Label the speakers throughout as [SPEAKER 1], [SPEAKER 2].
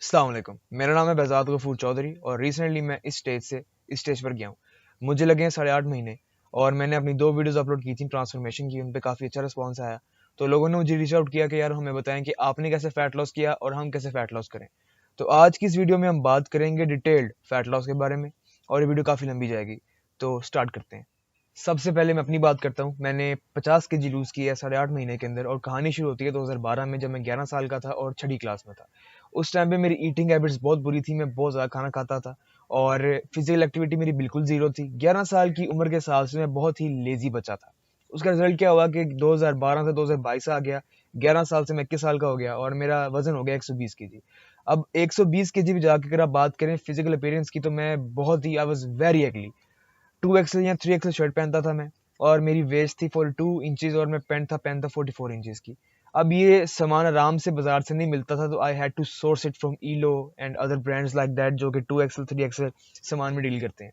[SPEAKER 1] अस्सलाम वालेकुम। मेरा नाम है बेहज़ाद गफूर चौधरी और रिसेंटली मैं इस स्टेज से इस स्टेज पर गया हूँ। मुझे लगे हैं 8.5 महीने और मैंने अपनी 2 वीडियोज़ अपलोड की थी ट्रांसफॉर्मेशन की, उन पे काफ़ी अच्छा रिस्पॉन्स आया। तो लोगों ने मुझे रीच आउट किया कि यार हमें बताएँ कि आपने कैसे फ़ैट लॉस किया और हम कैसे फ़ैट लॉस करें। तो आज की इस वीडियो में हम बात करेंगे डिटेल्ड फ़ैट लॉस के बारे में और ये वीडियो काफ़ी लंबी जाएगी। तो स्टार्ट करते हैं। सबसे पहले मैं अपनी बात करता हूँ। मैंने 50 केजी लूज़ किया है 8.5 महीने के अंदर और कहानी शुरू होती है 2012 में, जब मैं 11 साल का था और छठी क्लास में था। उस टाइम पे मेरी ईटिंग हैबिट्स बहुत बुरी थी, मैं बहुत ज़्यादा खाना खाता था और फिज़िकल एक्टिविटी मेरी बिल्कुल ज़ीरो थी। 11 साल की उम्र के हिसाब से मैं बहुत ही लेज़ी बच्चा था। उसका रिज़ल्ट क्या हुआ कि 2012 से 2022 आ गया, 11 साल से मैं 21 साल का हो गया और मेरा वज़न हो गया 120 केजी। अब 120 केजी भी जाके अगर आप बात करें फिज़िकल अपीयरेंस की, तो मैं बहुत ही आई वाज़ वेरी एगली। 2 एक्सेल या 3 एक्सेल शर्ट पहनता था मैं और मेरी वेस्ट थी 42 इंचेस और मैं पहनता 44 इंचेस की। अब ये सामान आराम से बाजार से नहीं मिलता था, तो I had to source it from Elo and other brands like that, जो कि 2 एक्सेल 3 एक्सेल सामान में डील करते हैं।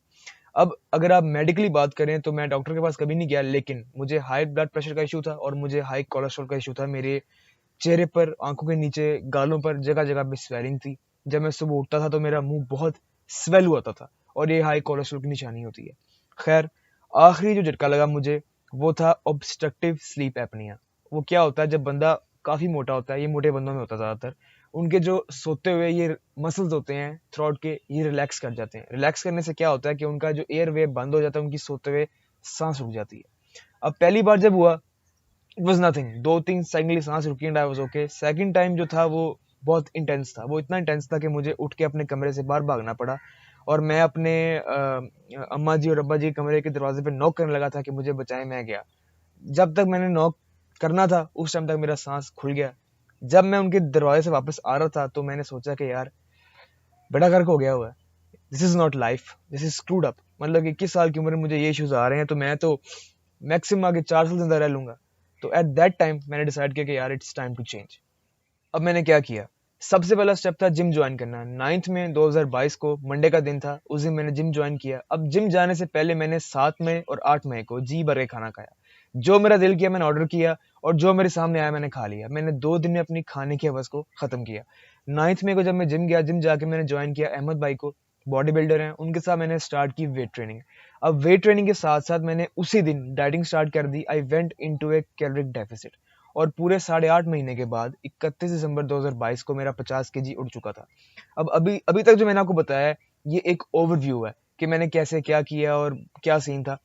[SPEAKER 1] अब अगर आप मेडिकली बात करें तो मैं डॉक्टर के पास कभी नहीं गया, लेकिन मुझे हाई ब्लड प्रेशर का इशू था और मुझे हाई कोलेस्ट्रॉल का इशू था। मेरे चेहरे पर, आंखों के नीचे, गालों पर जगह जगह पे स्वेलिंग थी। जब मैं सुबह उठता था तो मेरा मुंह बहुत स्वेल हुआ था और ये हाई कोलेस्ट्रॉल की निशानी होती है। खैर, आखिरी जो झटका लगा मुझे वो था ऑब्स्ट्रक्टिव स्लीप एपनिया। वो क्या होता है, जब बंदा काफी मोटा होता है, ये मोटे बंदों में होता है ज्यादातर, उनके जो सोते हुए ये मसल्स होते हैं थ्रोट के, ये रिलैक्स कर जाते हैं। रिलैक्स करने से क्या होता है कि उनका जो एयर वे बंद हो जाता है, उनकी सोते हुए सांस रुक जाती है। अब पहली बार जब हुआ, इट वाज नथिंग, 2-3 सेकंड के लिए सांस रुकी and I was okay. Second time जो था वो बहुत इंटेंस था। वो इतना इंटेंस था कि मुझे उठ के अपने कमरे से बाहर भागना पड़ा और मैं अपने अम्मा जी और अब्बा जी के कमरे के दरवाजे पे नॉक करने लगा था कि मुझे बचाएं। मैं गया, जब तक मैंने नॉक करना था उस टाइम तक मेरा सांस खुल गया। जब मैं उनके दरवाजे से वापस आ रहा था तो मैंने सोचा कि यार बड़ा गर्क हो गया हुआ है, this is not life, this is screwed up. मतलब 21 साल की उम्र में मुझे ये इश्यूज आ रहे हैं, तो मैं तो मैक्सिमम आगे 4 साल जिंदा रह लूंगा। तो एट दैट टाइम मैंने डिसाइड किया कि यार इट्स टाइम टू चेंज। अब मैंने क्या किया, सबसे पहला स्टेप था जिम ज्वाइन करना। 9th में 2022 को मंडे का दिन था, उस दिन मैंने जिम ज्वाइन किया। अब जिम जाने से पहले मैंने 7 मई और 8 मई को जी भर के खाना खाया। जो मेरा दिल किया मैंने ऑर्डर किया और जो मेरे सामने आया मैंने खा लिया। मैंने 2 दिन में अपनी खाने की हवस को खत्म किया। 9th मई को जब मैं जिम गया, जिम जाके मैंने ज्वाइन किया अहमद भाई को, बॉडी बिल्डर हैं, उनके साथ मैंने स्टार्ट की वेट ट्रेनिंग। अब वेट ट्रेनिंग के साथ साथ मैंने उसी दिन डाइटिंग स्टार्ट कर दी। I went into a caloric deficit और पूरे 8.5 महीने के बाद 31 दिसंबर 2022 को मेरा 50 केजी उठ चुका था। अब अभी अभी तक जो मैंने आपको बताया है, ये एक ओवरव्यू है कि मैंने कैसे क्या किया और क्या सीन था।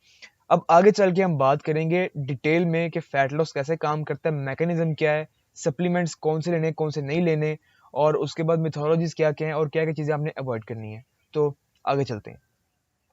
[SPEAKER 1] अब आगे चल के हम बात करेंगे डिटेल में कि फैट लॉस कैसे काम करता है, मैकेनिज्म क्या है, सप्लीमेंट्स कौन से लेने कौन से नहीं लेने, और उसके बाद मिथोलॉजीज क्या क्या है और क्या क्या चीज़ें आपने अवॉइड करनी है। तो आगे चलते हैं।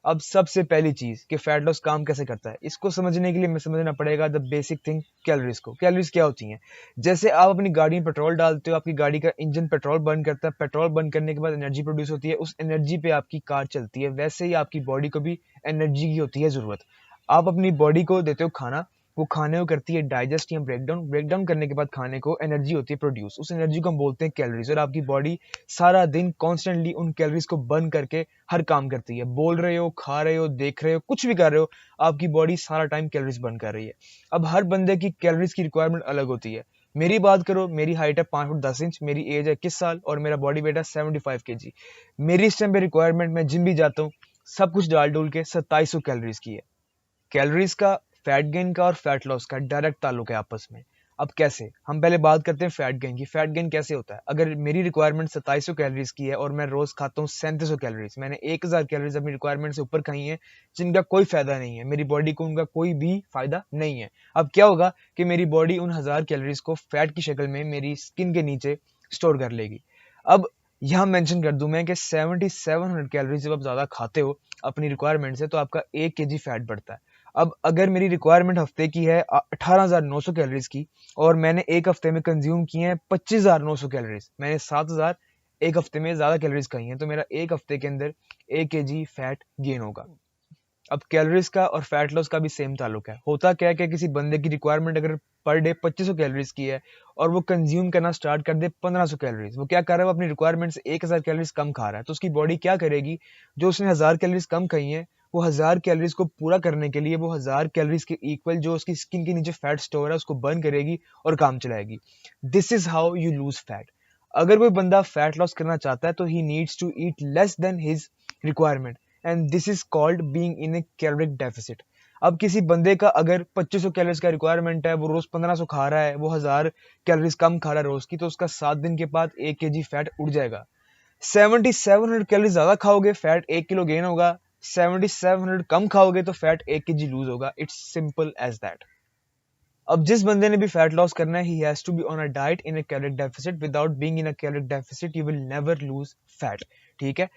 [SPEAKER 1] अब सबसे पहली चीज कि फैट लॉस काम कैसे करता है, इसको समझने के लिए हमें समझना पड़ेगा द बेसिक थिंग, कैलोरीज को। कैलोरीज क्या होती हैं? जैसे आप अपनी गाड़ी में पेट्रोल डालते हो, आपकी गाड़ी का इंजन पेट्रोल बर्न करता है, पेट्रोल बर्न करने के बाद एनर्जी प्रोड्यूस होती है, उस एनर्जी पे आपकी कार चलती है। वैसे ही आपकी बॉडी को भी एनर्जी की होती है जरूरत। आप अपनी बॉडी को देते हो खाना, वो खाने को करती है डाइजेस्ट या ब्रेकडाउन। ब्रेकडाउन करने के बाद खाने को एनर्जी होती है प्रोड्यूस, उस एनर्जी को हम बोलते हैं कैलोरीज। और आपकी बॉडी सारा दिन कॉन्स्टेंटली उन कैलोरीज को बर्न करके हर काम करती है। बोल रहे हो, खा रहे हो, देख रहे हो, कुछ भी कर रहे हो, आपकी बॉडी सारा टाइम कैलोरीज बर्न कर रही है। अब हर बंदे की कैलोरीज की रिक्वायरमेंट अलग होती है। मेरी बात करो, मेरी हाइट है 5 फुट 10 इंच, मेरी एज है 21 साल और मेरा बॉडी वेट है 75 kg। मेरी इस टाइम पे रिक्वायरमेंट, मैं जिम भी जाता हूँ, सब कुछ डाल डूल के 2700 कैलोरीज की है। कैलोरीज का, फैट गेन का और फैट लॉस का डायरेक्ट ताल्लुक है आपस में। अब कैसे, हम पहले बात करते हैं फैट गेन की। फैट गेन कैसे होता है? अगर मेरी रिक्वायरमेंट 2700 कैलोरीज की है और मैं रोज खाता हूँ 3700 कैलोरीज, मैंने 1000 कैलोरीज अपनी रिक्वायरमेंट से ऊपर खाई है, जिनका कोई फायदा नहीं है, मेरी बॉडी को उनका कोई भी फायदा नहीं है। अब क्या होगा कि मेरी बॉडी उन 1000 कैलोरीज को फैट की शक्ल में मेरी स्किन के नीचे स्टोर कर लेगी। अब यहाँ मेंशन कर दूं मैं कि 7700 कैलोरीज जब आप ज्यादा खाते हो अपनी रिक्वायरमेंट से, तो आपका 1 kg फैट बढ़ता है। अब अगर मेरी रिक्वायरमेंट हफ्ते की है 18,900 कैलोरीज की और मैंने एक हफ्ते में कंज्यूम किए हैं 25,900 कैलोरीज, मैंने 7,000 एक हफ्ते में ज्यादा कैलोरीज खाई हैं, तो मेरा एक हफ्ते के अंदर 1 kg फैट गेन होगा। अब कैलोरीज का और फैट लॉस का भी सेम ताल्लुक है। होता क्या है कि किसी बंदे की रिक्वायरमेंट अगर पर डे 2500 कैलोरीज की है और वो कंज्यूम करना स्टार्ट कर दे 1500 कैलोरीज, वो क्या कर रहा है, वो अपनी रिक्वायरमेंट से 1000 कैलोरीज कम खा रहा है, तो उसकी बॉडी क्या करेगी, जो उसने 1000 कैलोरीज कम खाई है, वो 1000 कैलोरीज को पूरा करने के लिए वो 1000 कैलोरीज के इक्वल जो उसकी स्किन के नीचे फैट स्टोर है उसको बर्न करेगी और काम चलाएगी। This is how you lose fat. अगर कोई बंदा फैट लॉस करना चाहता है तो he needs to eat less than his requirement, and this is called being in a caloric deficit. अब किसी बंदे का अगर 2500 कैलोरीज का रिक्वायरमेंट है, वो रोज 1500 खा रहा है, वो 1000 कैलोरीज कम खा रहा है रोज की, तो उसका 7 दिन के बाद 1 kg फैट उड़ जाएगा। 7700 कैलोरी ज्यादा खाओगे, फैट 1 किलो गेन होगा। 7700 कम खाओगे तो फैट 1 kg लूज होगा। It's simple as that. अब जिस बंदे ने भी फैट लॉस करना है, he has to be on a diet in a caloric deficit. Without being in a caloric deficit you will never lose fat. ठीक है,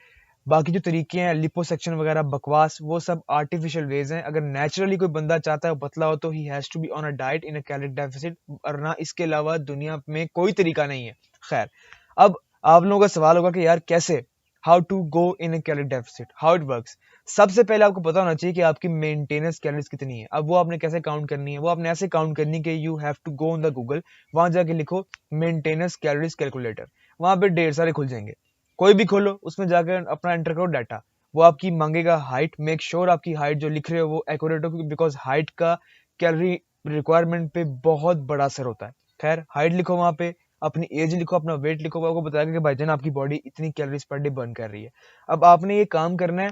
[SPEAKER 1] बाकी जो तरीके हैं लिपोसेक्शन वगैरह बकवास, वो सब आर्टिफिशियल वेज हैं। अगर नेचुरली कोई बंदा चाहता है पतला हो तो he has to be on a diet in a caloric deficit, और ना इसके अलावा दुनिया में कोई तरीका नहीं है। खैर, अब आप लोगों का सवाल होगा कि यार कैसे, how to go in a caloric deficit, how it works. सबसे पहले आपको पता होना चाहिए कि आपकी मेंटेनेंस कैलोरीज कितनी है। अब वो आपने कैसे काउंट करनी है, वो आपने ऐसे काउंट करनी है कि you have to go on the Google, वहां जाके लिखो मेंटेनेंस कैलोरीज कैलकुलेटर, वहां पे ढेर सारे खुल जाएंगे। कोई भी खोलो, उसमें जाकर अपना एंटर करो डाटा। वो आपकी मांगेगा हाइट, मेक श्योर आपकी हाइट जो लिख रहे हो वो एक्यूरेट हो, बिकॉज हाइट का कैलोरी रिक्वायरमेंट पे बहुत बड़ा असर होता है। खैर, हाइट लिखो, वहां पे अपनी एज लिखो, अपना वेट लिखो, वो आपको बताएगा कि भाईजान आपकी बॉडी इतनी कैलोरीज पर डे बर्न कर रही है। अब आपने ये काम करना है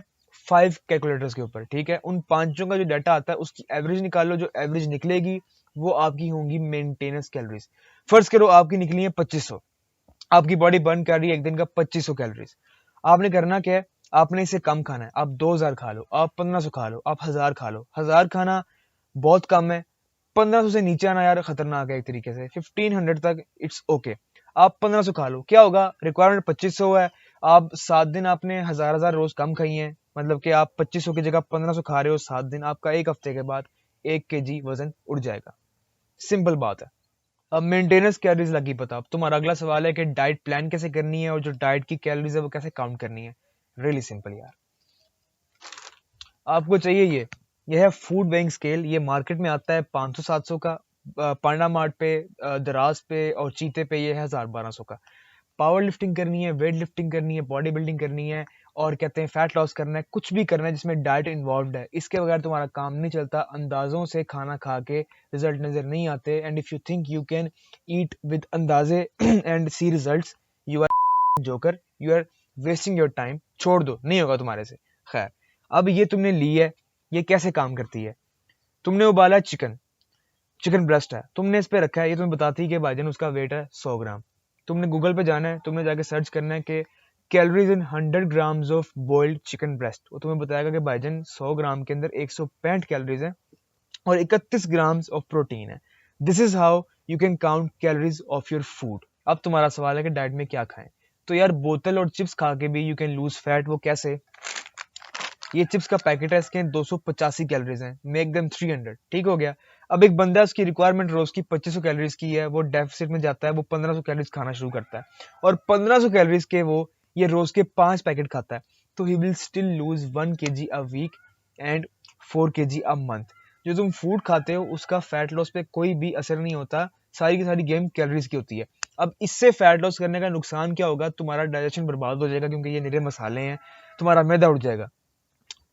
[SPEAKER 1] 5 कैलकुलेटर्स के ऊपर। ठीक है, उन पांचों का जो डाटा आता है उसकी एवरेज निकालो, जो एवरेज निकलेगी वो आपकी होंगी मेंटेनेंस कैलोरीज। फर्ज करो आपकी निकली है 2500, आपकी बॉडी बर्न कर रही है एक दिन का 2500 कैलोरीज। आपने करना क्या है, आपने इसे कम खाना है। आप 2000 खा लो, आप 1500 खा लो, आप 1000 खा लो। 1000 खाना बहुत कम है, 1500 से नीचे आना यार खतरनाक है एक तरीके से। 1500 तक इट्स ओके। आप 1500 खा लो, क्या होगा, रिक्वायरमेंट 2500 है, आप 7 दिन आपने 1000 रोज कम खाई है, मतलब कि आप 2500 की जगह 1500 खा रहे हो 7 दिन, आपका एक हफ्ते के बाद 1 kg वजन उड़ जाएगा। सिंपल बात है। अब मेंटेनेंस कैलोरीज लगी पता। अब तुम्हारा अगला सवाल है कि डाइट प्लान कैसे करनी है और जो डाइट की कैलोरीज है वो कैसे काउंट करनी है। रियली सिंपल यार, आपको चाहिए ये है फूड वेइंग स्केल। ये मार्केट में आता है 500-700 का, पांडा मार्ट पे, दराज पे और चीते पे ये है 1000-1200 का। पावर लिफ्टिंग करनी है, वेट लिफ्टिंग करनी है, बॉडी बिल्डिंग करनी है, और कहते हैं फैट लॉस करना है, कुछ भी करना है जिसमें डाइट इन्वॉल्व है, इसके बगैर तुम्हारा काम नहीं चलता। अंदाजों से खाना खा के रिजल्ट नजर नहीं आते। And if you think you can eat with अंदाजे and see results, you are joker, you are wasting your time. छोड़ दो, नहीं होगा तुम्हारे से। खैर, अब ये तुमने ली है, ये कैसे काम करती है। तुमने उबाला चिकन, चिकन ब्रेस्ट है, तुमने इस पे रखा है, ये तुम्हें बताती है कि भाईजान उसका वेट है 100 ग्राम। तुमने गूगल पे जाना है, तुमने जाके सर्च करना है कि calories in 100 grams of boiled chicken breast, वो तुम्हें बताएगा कि भाईजान 100 ग्राम के अंदर 165 कैलोरीज हैं और 31 ग्राम्स ऑफ प्रोटीन है। This is how you can count calories of your food. अब तुम्हारा सवाल है कि डाइट में क्या खाएं। तो यार बोतल और चिप्स खा के भी यू कैन लूज फैट। वो कैसे, ये चिप्स का पैकेट है, इसके 285 कैलोरीज हैं, मेक देम 300। ठीक हो गया। अब एक बंदा, उसकी रिक्वायरमेंट रोज की 2500 कैलोरीज की है, वो डेफिसिट में जाता है, वो 1500 कैलोरीज खाना शुरू करता है, और 1500 कैलोरीज के वो ये रोज के 5 पैकेट खाता है, तो he will still lose 1 kg a week and 4 kg a month. जो तुम फूड खाते हो उसका फैट लॉस पे कोई भी असर नहीं होता, सारी की सारी गेम कैलोरीज की होती है। अब इससे फैट लॉस करने का नुकसान क्या होगा, तुम्हारा डाइजेशन बर्बाद हो जाएगा, क्योंकि ये निरे मसाले हैं, तुम्हारा मैदा उठ जाएगा,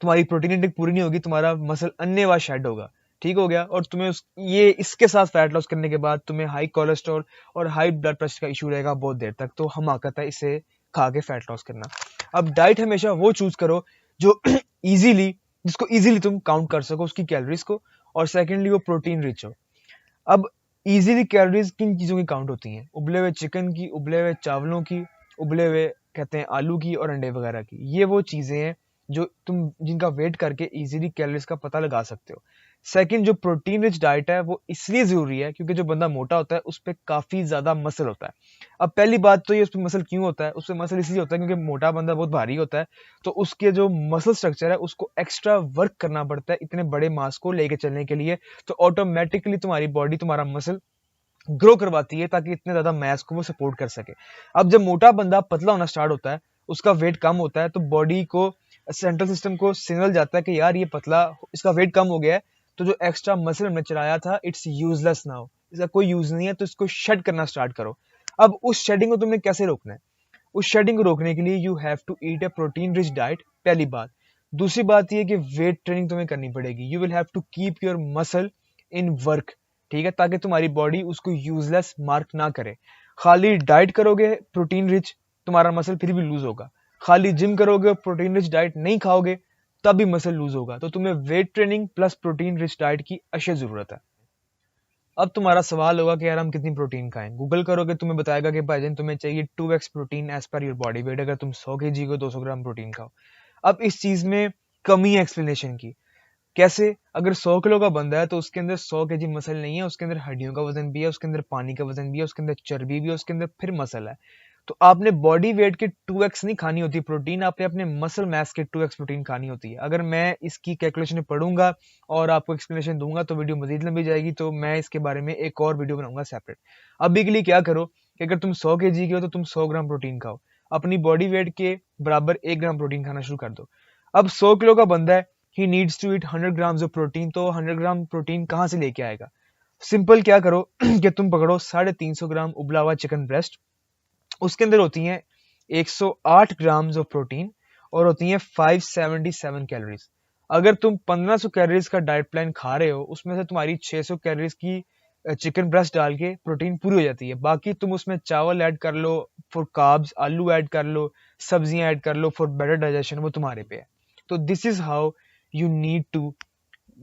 [SPEAKER 1] तुम्हारी प्रोटीन इंटेक पूरी नहीं होगी, तुम्हारा मसल अन्य शेड होगा। ठीक हो गया। और तुम्हें ये इसके साथ फैट लॉस करने के बाद तुम्हें हाई कोलेस्ट्रॉल और हाई ब्लड प्रेशर का इशू रहेगा बहुत देर तक। तो हमाकत है इसे खा के फैट लॉस करना। अब डाइट हमेशा वो चूज करो जो इजीली, जिसको इजीली तुम काउंट कर सको उसकी कैलोरीज को, और सेकेंडली वो प्रोटीन रिच हो। अब इजीली कैलोरीज किन चीजों की काउंट होती हैं, उबले हुए चिकन की, उबले हुए चावलों की, उबले हुए कहते हैं आलू की और अंडे वगैरह की। ये वो चीजें हैं जो तुम जिनका वेट करके इजीली कैलोरीज का पता लगा सकते हो। सेकंड, जो प्रोटीन रिच डाइट है वो इसलिए जरूरी है क्योंकि जो बंदा मोटा होता है उस पर काफी ज्यादा मसल होता है। अब पहली बात तो ये, उस पर मसल क्यों होता है, उस पर मसल इसलिए होता है क्योंकि मोटा बंदा बहुत भारी होता है, तो उसके जो मसल स्ट्रक्चर है उसको एक्स्ट्रा वर्क करना पड़ता है इतने बड़े मास को लेके चलने के लिए। तो ऑटोमेटिकली तुम्हारी बॉडी तुम्हारा मसल ग्रो करवाती है ताकि इतने ज्यादा मैस को वो सपोर्ट कर सके। अब जब मोटा बंदा पतला होना स्टार्ट होता है, उसका वेट कम होता है, तो बॉडी को, सेंट्रल सिस्टम को सिग्नल जाता है कि यार ये पतला, इसका वेट कम हो गया है, तो जो एक्स्ट्रा मसल हमने चलाया था इट्स यूजलेस नाउ, इसका कोई यूज नहीं है, तो इसको शेड करना स्टार्ट करो। अब उस शेडिंग को तुमने कैसे रोकना है, उस शेडिंग को रोकने के लिए you have to eat a protein rich diet, पहली बात। दूसरी बात ये कि वेट ट्रेनिंग तुम्हें करनी पड़ेगी, you will have to keep your muscle in work. ठीक है, ताकि तुम्हारी बॉडी उसको यूजलेस मार्क ना करे। खाली डाइट करोगे प्रोटीन रिच, तुम्हारा मसल फिर भी लूज होगा। खाली जिम करोगे, प्रोटीन रिच डाइट नहीं खाओगे, तब भी मसल लूज होगा। तो तुम्हें weight training plus protein rich diet की अशद जरूरत है। अब तुम्हारा सवाल होगा कि यार हम कितनी प्रोटीन खाएं। गूगल करोगे तुम्हें बताएगा कि भाईजान तुम्हें चाहिए 2x protein as per your body weight. अगर तुम 100 kg को 200 ग्राम प्रोटीन खाओ। अब इस चीज में कमी है एक्सप्लेनेशन की। कैसे? अगर 100 किलो का बंदा है तो उसके अंदर 100 kg मसल नहीं है, उसके अंदर हड्डियों का वजन भी है, उसके अंदर पानी का वजन भी है, उसके अंदर चर्बी भी है, उसके अंदर फिर मसल है। तो आपने बॉडी वेट के 2x नहीं खानी होती प्रोटीन, आपने अपने मसल मास के 2x प्रोटीन खानी होती है। अगर मैं इसकी कैलकुलेशन पढ़ूंगा और आपको एक्सप्लेनेशन दूंगा तो वीडियो मजीद लंबी जाएगी, तो मैं इसके बारे में एक और वीडियो बनाऊंगा सेपरेट। अभी के लिए क्या करो कि अगर तुम 100 kg के हो तो तुम 100 ग्राम प्रोटीन खाओ। अपनी बॉडी वेट के बराबर 1 ग्राम प्रोटीन खाना शुरू कर दो। अब 100 किलो का बंदा है, he needs to eat 100 grams of protein, तो 100 ग्राम प्रोटीन कहाँ से लेके आएगा? सिंपल क्या करो कि तुम पकड़ो 350 ग्राम उबला हुआ चिकन ब्रेस्ट, उसके अंदर होती हैं 108 ग्राम्स ऑफ प्रोटीन और होती हैं 577 कैलोरीज। अगर तुम 1500 कैलोरीज का डाइट प्लान खा रहे हो, उसमें से तुम्हारी 600 कैलोरीज की चिकन ब्रेस्ट डाल के प्रोटीन पूरी हो जाती है। बाकी तुम उसमें चावल ऐड कर लो फॉर कार्ब्स, आलू ऐड कर लो, सब्जियां ऐड कर लो फॉर बेटर डाइजेशन, वो तुम्हारे पे है। तो this is how you need to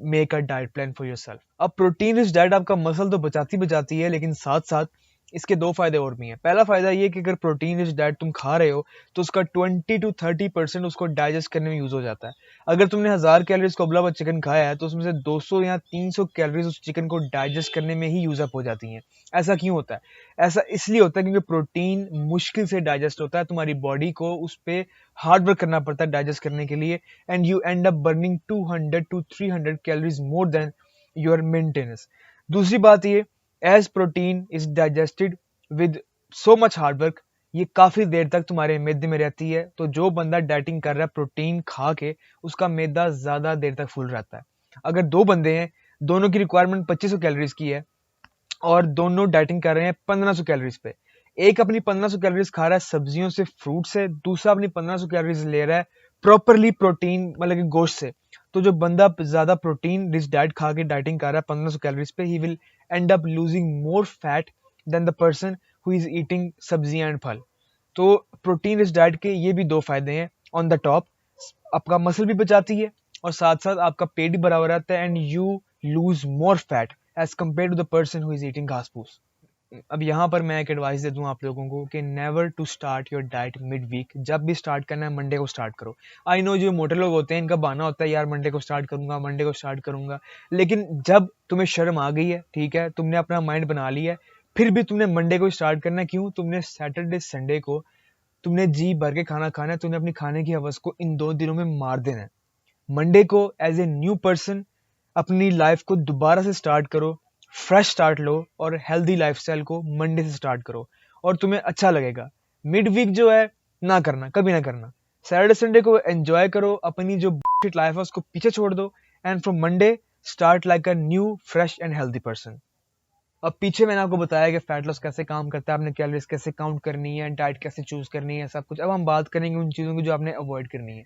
[SPEAKER 1] make a diet plan for yourself. अब प्रोटीन रिच डाइट आपका मसल तो बचाती है, लेकिन साथ साथ इसके दो फायदे और भी हैं। पहला फायदा ये कि अगर प्रोटीन रिच डाइट तुम खा रहे हो तो उसका 20 to 30% उसको डाइजेस्ट करने में यूज हो जाता है। अगर तुमने 1000 कैलोरीज का उबला हुआ चिकन खाया है तो उसमें से 200 या 300 कैलोरीज उस चिकन को डाइजेस्ट करने में ही यूज अप हो जाती हैं। ऐसा क्यों होता है? ऐसा इसलिए होता है क्योंकि प्रोटीन मुश्किल से डाइजेस्ट होता है, तुम्हारी बॉडी को उस पर हार्ड वर्क करना पड़ता है डाइजेस्ट करने के लिए, and you end up burning 200 to 300 calories more than your maintenance. दूसरी बात ये, as protein is digested with so much hard work, ये काफी देर तक तुम्हारे मैदे में रहती है। तो जो बंदा डाइटिंग कर रहा है प्रोटीन खा के, उसका मैदा ज्यादा देर तक फुल रहता है। अगर दो बंदे हैं, दोनों की रिक्वायरमेंट 2500 कैलोरीज की है और दोनों डाइटिंग कर रहे हैं 1500 कैलोरीज पे, एक अपनी 1500 कैलोरीज खा रहा है सब्जियों से, फ्रूट से, दूसरा अपनी 1500 कैलोरीज ले रहा है प्रॉपरली प्रोटीन मतलब कि गोश्त से। तो जो बंदा ज्यादा प्रोटीन रिच डाइट खा के डाइटिंग कर रहा है 1500 कैलोरीज पे, he will end up losing more fat than the person who is eating सब्जियां एंड फल। तो प्रोटीन रिच डाइट के ये भी दो फायदे हैं। ऑन द टॉप, आपका मसल भी बचाती है और साथ साथ आपका पेट भी भरा हुआ रहता है, and you lose more fat as compare to the person who is eating घास फूस। अब यहाँ पर मैं एक एडवाइस दे दूं आप लोगों को कि never to start your diet mid week. जब भी स्टार्ट करना है मंडे को स्टार्ट करो। आई नो जो मोटे लोग होते हैं इनका बहाना होता है यार मंडे को स्टार्ट करूंगा, मंडे को स्टार्ट करूंगा। लेकिन जब तुम्हें शर्म आ गई है, ठीक है, तुमने अपना माइंड बना लिया है, फिर भी तुमने मंडे को स्टार्ट करना है। क्यों? तुमने सैटरडे संडे को तुमने जी भर के खाना खाना है, तुमने अपनी खाने की हवस को इन 2 दिनों में मार देना है। मंडे को एज ए न्यू पर्सन अपनी लाइफ को दोबारा से स्टार्ट करो, फ्रेश स्टार्ट लो और हेल्दी लाइफस्टाइल को मंडे से स्टार्ट करो और तुम्हें अच्छा लगेगा। मिड वीक जो है ना करना, कभी ना करना। सैटरडे संडे को एंजॉय करो, अपनी जो लाइफ है उसको पीछे छोड़ दो, and from Monday start like a new fresh and healthy person. अब पीछे मैंने आपको बताया कि फैट लॉस कैसे काम करता है, आपने कैलोरीज कैसे काउंट करनी है, डाइट कैसे चूज करनी है, सब कुछ। अब हम बात करेंगे उन चीजों की जो आपने अवॉइड करनी है।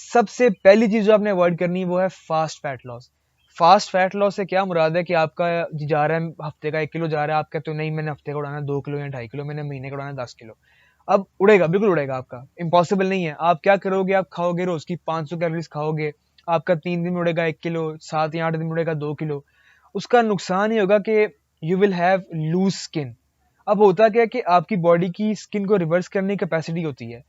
[SPEAKER 1] सबसे पहली चीज जो आपने अवॉइड करनी है वो है fast fat loss. Fast fat loss से क्या मुराद है कि आपका जा रहा है हफ्ते का 1 किलो जा रहा है, आप कहते हो नहीं मैंने हफ्ते का उड़ाना 2 किलो या 2.5 किलो, मैंने महीने का उड़ाना 10 किलो। अब उड़ेगा, बिल्कुल उड़ेगा आपका, इम्पॉसिबल नहीं है। आप क्या करोगे, आप खाओगे रोज की 500 कैलोरीज खाओगे, आपका 3 दिन में उड़ेगा 1 किलो, 7 या 8 दिन में उड़ेगा 2 किलो। उसका नुकसान ये होगा कि you will have loose skin. अब होता क्या है कि आपकी बॉडी की स्किन को रिवर्स करने की कैपेसिटी होती है।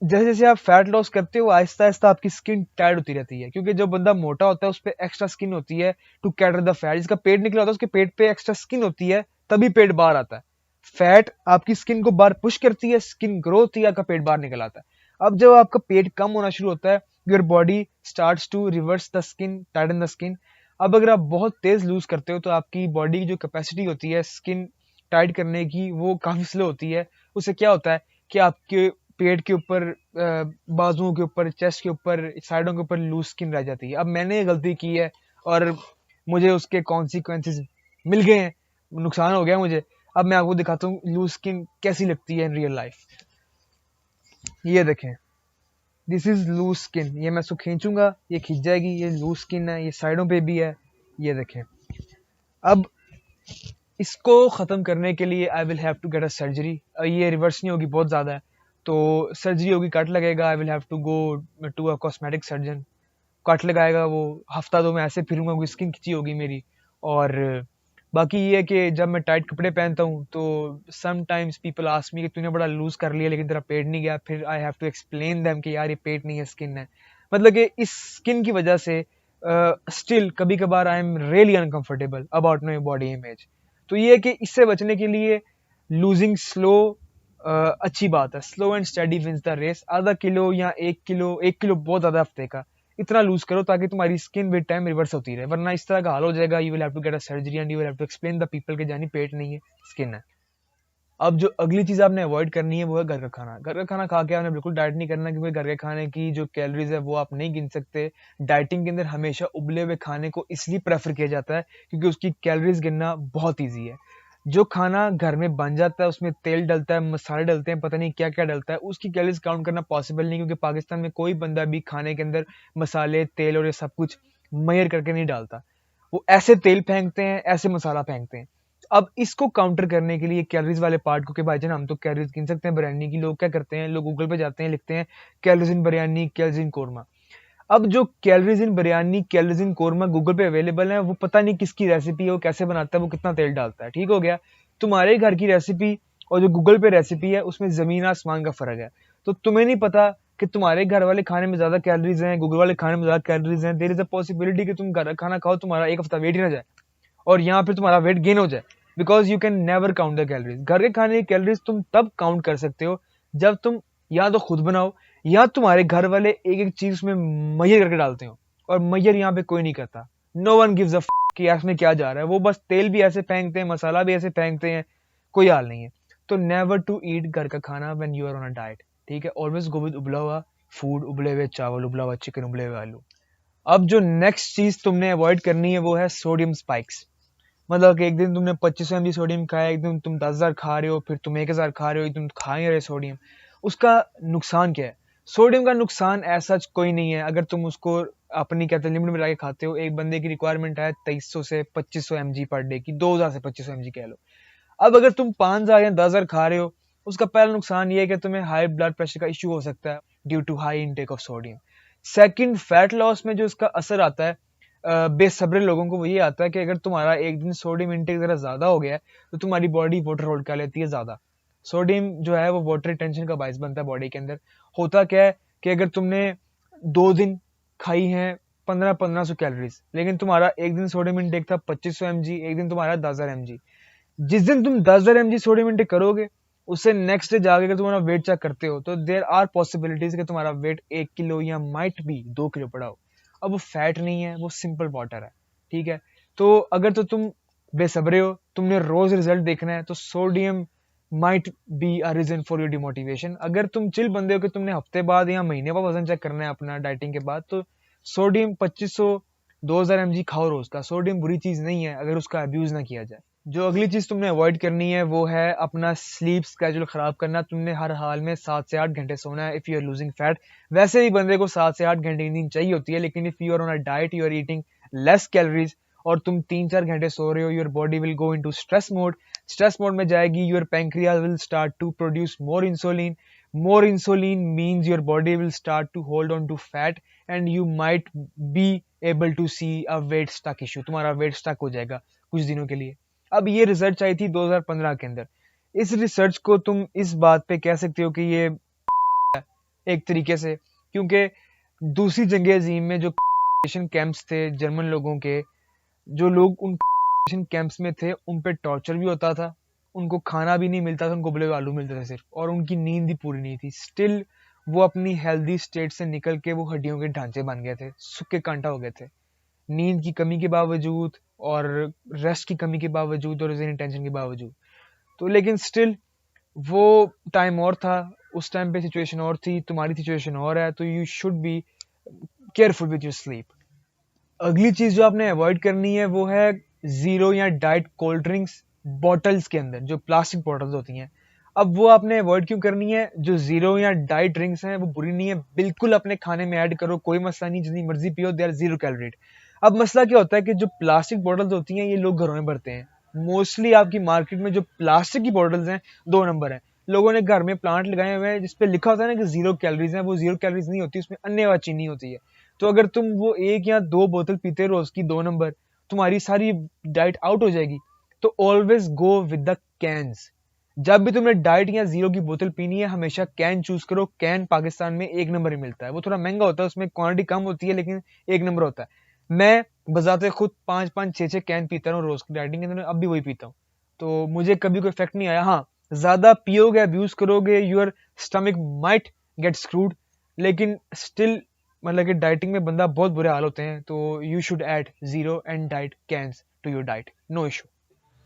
[SPEAKER 1] जैसे जैसे आप फैट लॉस करते हो आहिस्ता आहिस्ता आपकी स्किन टाइट होती रहती है, क्योंकि जो बंदा मोटा होता है उस पर एक्स्ट्रा स्किन होती है टू कैटर द फैट। जिसका पेट निकला होता है उसके पेट पे एक्स्ट्रा स्किन होती है, तभी पेट बाहर आता है। फैट आपकी स्किन को बाहर पुश करती है, स्किन ग्रो होती है, आपका पेट बाहर निकल आता है। अब जब आपका पेट कम होना शुरू होता है, your body starts to reverse the skin, tighten the skin. अब अगर आप बहुत तेज लूज करते हो तो आपकी बॉडी की जो कैपेसिटी होती है स्किन टाइट करने की वो काफी स्लो होती है। उससे क्या होता है कि आपके पेट के ऊपर, बाजुओं के ऊपर, चेस्ट के ऊपर, साइडों के ऊपर लूज स्किन रह जाती है। अब मैंने ये गलती की है और मुझे उसके कॉन्सिक्वेंसेस मिल गए हैं, नुकसान हो गया मुझे। अब मैं आपको दिखाता हूँ लूज स्किन कैसी लगती है इन रियल लाइफ। ये देखें, दिस इज लूज स्किन। ये मैं इसको खींचूंगा, ये खींच जाएगी, ये लूज स्किन है, ये साइडों पे भी है, ये देखें। अब इसको ख़त्म करने के लिए I will have to get a surgery. ये रिवर्स नहीं होगी, बहुत ज़्यादा है, तो सर्जरी होगी, कट लगेगा। I will have to go to a cosmetic surgeon. Cut लगाएगा वो, हफ्ता दो मैं ऐसे फिरूंगा क्योंकि स्किन खिंची होगी मेरी। और बाकी ये है कि जब मैं टाइट कपड़े पहनता हूँ तो समटाइम्स पीपल आस्क मी कि तूने बड़ा लूज कर लिया लेकिन तेरा पेट नहीं गया। फिर I have to explain them कि यार ये पेट नहीं है, स्किन है। मतलब कि इस स्किन की वजह से स्टिल कभी कभार I am really uncomfortable about my body image. तो ये है कि इससे बचने के लिए लूजिंग स्लो अच्छी बात है। Slow and steady wins the race. आधा किलो या 1 किलो, 1 किलो बहुत ज्यादा हफ्ते का, इतना लूज करो ताकि तुम्हारी स्किन विद टाइम रिवर्स होती रहे, वरना इस तरह का हाल हो जाएगा। You will have to get a surgery and you will have to explain the people के जानी पेट नहीं है, स्किन है। अब जो अगली चीज आपने अवॉइड करनी है वो है घर का खाना। घर का खाना खा के आपने बिल्कुल डाइट नहीं करना, क्योंकि घर के खाने की जो कैलोरीज है वो आप नहीं गिन सकते। डाइटिंग के अंदर हमेशा उबले हुए खाने को इसलिए प्रेफर किया जाता है क्योंकि उसकी कैलोरीज गिनना बहुत ईजी है। जो खाना घर में बन जाता है उसमें तेल डलता है, मसाले डलते हैं, पता नहीं क्या क्या डलता है, उसकी कैलोरीज काउंट करना पॉसिबल नहीं, क्योंकि पाकिस्तान में कोई बंदा भी खाने के अंदर मसाले, तेल और ये सब कुछ मेजर करके नहीं डालता। वो ऐसे तेल फेंकते हैं, ऐसे मसाला फेंकते हैं। अब इसको काउंटर करने के लिए कैलोरीज वाले पार्ट को, कि भाईजान हम तो कैलोरीज गिन सकते हैं बिरयानी की, लोग क्या करते हैं, लोग गूगल पे जाते हैं, लिखते हैं calories in biryani, calories in korma. अब जो calories in biryani, calories in korma Google पे अवेलेबल है, वो पता नहीं किसकी रेसिपी है, वो कैसे बनाता है, वो कितना तेल डालता है। ठीक हो गया। तुम्हारे घर की रेसिपी और जो गूगल पे रेसिपी है उसमें जमीन आसमान का फर्क है। तो तुम्हें नहीं पता कि तुम्हारे घर वाले खाने में ज्यादा कैलोरीज हैं, गूगल वाले खाने में ज्यादा कैलोरीज हैं। देयर इज अ पॉसिबिलिटी कि तुम घर का खाना खाओ, तुम्हारा एक हफ्ता वेट ही ना जाए और यहाँ पे तुम्हारा वेट गेन हो जाए, because you can never count the calories. घर के खाने की कैलोरीज तुम तब काउंट कर सकते हो जब तुम या तो खुद बनाओ या तुम्हारे घर वाले एक एक चीज में मैयर करके डालते हो, और मैयर यहाँ पे कोई नहीं करता। नो वन गिव्स अ कि इसमें क्या जा रहा है। वो बस तेल भी ऐसे फेंकते हैं, मसाला भी ऐसे फेंकते हैं, कोई हाल नहीं है। तो नेवर टू ईट घर का खाना when you are on a diet. ठीक है, ऑलवेज गो विद उबला हुआ फूड, उबले हुए चावल, उबला हुआ चिकन, उबले हुए आलू। अब जो नेक्स्ट चीज तुमने अवॉइड करनी है वो है सोडियम स्पाइक्स। मतलब कि एक दिन तुमने 2500 mg सोडियम खाया, एक दिन तुम 10,000 खा रहे हो, फिर तुम 1,000 खा रहे हो, एक दिन खा ही रहे सोडियम। उसका नुकसान क्या है? सोडियम का नुकसान ऐसा कोई नहीं है अगर तुम उसको अपनी कहते हैं लिमिट में लाके खाते हो। एक बंदे की रिक्वायरमेंट है 2300 से 2500 mg पर डे की, 2000 से 2500 mg कह लो। अब अगर तुम 5,000 या 10,000 खा रहे हो, उसका पहला नुकसान ये है कि तुम्हें हाई ब्लड प्रेशर का इश्यू हो सकता है due to high intake of sodium. Second, fat loss में जो इसका असर आता है बेसब्रे लोगों को, वो ये आता है कि अगर तुम्हारा एक दिन सोडियम इंटेक जरा ज्यादा हो गया है तो तुम्हारी बॉडी वाटर होल्ड कर लेती है ज्यादा। सोडियम जो है वो वाटर रिटेंशन का बायस बनता है बॉडी के अंदर। होता क्या है कि अगर तुमने 2 दिन खाई है 1500 कैलोरीज, लेकिन तुम्हारा एक दिन सोडियम इंटेक था 2500 mg, एक दिन तुम्हारा 10,000 mg। जिस दिन तुम 10,000 mg सोडियम इंटेक करोगे, उससे नेक्स्ट डे जाके अगर तुम्हारा वेट चेक करते हो तो देर आर पॉसिबिलिटीज कि तुम्हारा वेट 1 किलो या माइट भी 2 किलो पड़ा हो। अब वो फैट नहीं है, वो सिंपल वाटर है। ठीक है, तो अगर तो तुम बेसब्रे हो, तुमने रोज रिजल्ट देखना है, तो sodium might be a reason for your demotivation. अगर तुम चिल बंदे हो कि तुमने हफ्ते बाद या महीने बाद वजन चेक करना है अपना डाइटिंग के बाद, तो सोडियम 2500 2000 mg खाओ रोज का। सोडियम बुरी चीज नहीं है अगर उसका अब्यूज ना किया जाए। जो अगली चीज तुमने अवॉइड करनी है वो है अपना स्लीप स्केड्यूल खराब करना। तुमने हर हाल में 7 से 8 घंटे सोना है if you are losing fat. वैसे ही बंदे को 7 से 8 घंटे की नींद चाहिए होती है, लेकिन if you are on a diet, you are eating less calories और तुम 3-4 घंटे सो रहे हो, your body will go into stress mode. Stress mode में जाएगी, your pancreas will start to produce more insulin. More insulin means your body will start to hold on to fat and you might be able to see a weight stuck issue. तुम्हारा weight stuck हो जाएगा कुछ दिनों के लिए। अब ये research आई थी 2015 के अंदर। इस रिसर्च को तुम इस बात पे कह सकते हो कि ये एक तरीके से, क्योंकि दूसरी जंग अजीम में जो कैंप्स थे जर्मन लोगों के, जो लोग उन कैंप्स में थे उन पे टॉर्चर भी होता था, उनको खाना भी नहीं मिलता था, उनको उबले हुए आलू मिलते थे सिर्फ, और उनकी नींद भी पूरी नहीं थी। स्टिल वो अपनी हेल्दी स्टेट से निकल के वो हड्डियों के ढांचे बन गए थे, सूखे कांटा हो गए थे, नींद की कमी के बावजूद और रेस्ट की कमी के बावजूद और टेंशन के बावजूद। तो लेकिन स्टिल वो टाइम और था, उस टाइम पे सिचुएशन और थी, तुम्हारी सिचुएशन और है, तो you should be careful with your sleep. अगली चीज जो आपने अवॉइड करनी है वो है जीरो या डाइट कोल्ड ड्रिंक्स बॉटल्स के अंदर, जो प्लास्टिक बॉटल्स होती हैं। अब वो आपने अवॉइड क्यों करनी है? जो जीरो या डाइट ड्रिंक्स हैं वो बुरी नहीं है, बिल्कुल अपने खाने में ऐड करो, कोई मसला नहीं, जितनी मर्जी पियो, दे आर 0 कैलोरी। अब मसला क्या होता है कि जो प्लास्टिक बॉटल्स होती हैं ये लोग घरों में भरते हैं, मोस्टली आपकी मार्केट में जो प्लास्टिक की बॉटल्स हैं 2 नंबर है। लोगों ने घर में प्लांट लगाए हुए हैं जिसपे लिखा होता है ना कि 0 कैलोरीज है, वो 0 कैलोरीज नहीं होती, उसमें अन्य वाली चीनी होती है। तो अगर तुम वो 1 या 2 बोतल पीते रोज की 2 नंबर, तुम्हारी सारी डाइट आउट हो जाएगी। तो always go with the cans. जब भी तुमने डाइट या जीरो की बोतल पीनी है, हमेशा कैन चूज करो। कैन पाकिस्तान में 1 नंबर ही मिलता है, वो थोड़ा महंगा होता है, उसमें क्वांटिटी कम होती है, लेकिन 1 नंबर होता है। मैं बजाते खुद 5-5 6-6 कैन पीता हूँ रोज की डाइटिंग के अंदर, अब भी वही पीता हूँ। तो मुझे कभी कोई इफेक्ट नहीं आया। हाँ, ज्यादा पियोगे, अब्यूज करोगे, your stomach might get screwed, लेकिन स्टिल मतलब कि डाइटिंग में बंदा बहुत बुरे हाल होते हैं। तो you should add zero and diet cans to your diet, no issue.